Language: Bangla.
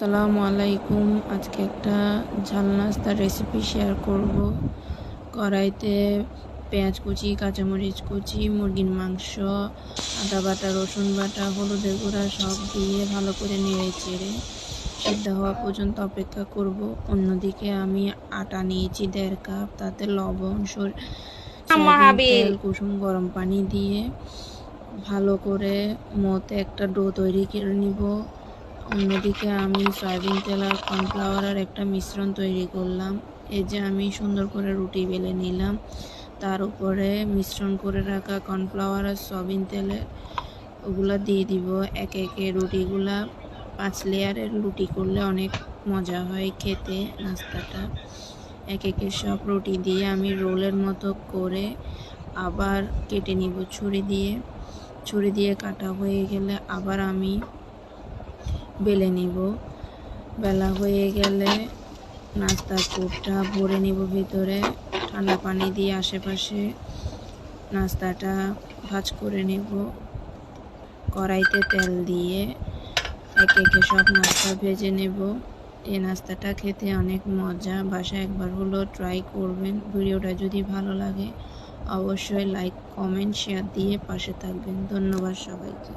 আসসালামু আলাইকুম। আজকে একটা ঝাল নাস্তার রেসিপি শেয়ার করব। কড়াইতে পেঁয়াজ কুচি, কাঁচামরিচ কুচি, মুরগির মাংস, আদা বাটা, রসুন বাটা, হলুদের গুঁড়া সব দিয়ে ভালো করে নেড়ে চেড়ে সিদ্ধ হওয়া পর্যন্ত অপেক্ষা করব। অন্যদিকে আমি আটা নিয়েছি 1.5 কাপ, তাতে লবণ, সয়াবিন তেল, কুসুম গরম পানি দিয়ে ভালো করে মতে একটা ডো তৈরি করে নিব। অন্যদিকে আমি সয়াবিন তেল আর কর্নফ্লাওয়ারের একটা মিশ্রণ তৈরি করলাম। এই যে আমি সুন্দর করে রুটি বেলে নিলাম, তার উপরে মিশ্রণ করে রাখা কর্নফ্লাওয়ার আর সয়াবিন তেলে ওগুলো দিয়ে দিব একে একে। রুটিগুলা 5 লেয়ারের রুটি করলে অনেক মজা হয় খেতে নাস্তাটা। একে একে সব রুটি দিয়ে আমি রোলের মতো করে আবার কেটে নিব ছুরি দিয়ে কাটা হয়ে গেলে আবার আমি বেলে নিব। বেলা হয়ে গেলে নাস্তার পুরটা ভরে নিব ভিতরে। ঠান্ডা পানি দিয়ে আশেপাশে নাস্তাটা ভাঁজ করে নেব। কড়াইতে তেল দিয়ে একে একে সব নাস্তা ভেজে নেব। এই নাস্তাটা খেতে অনেক মজা, বাসায় একবার হলো ট্রাই করবেন। ভিডিওটা যদি ভালো লাগে অবশ্যই লাইক, কমেন্ট, শেয়ার দিয়ে পাশে থাকবেন। ধন্যবাদ সবাইকে।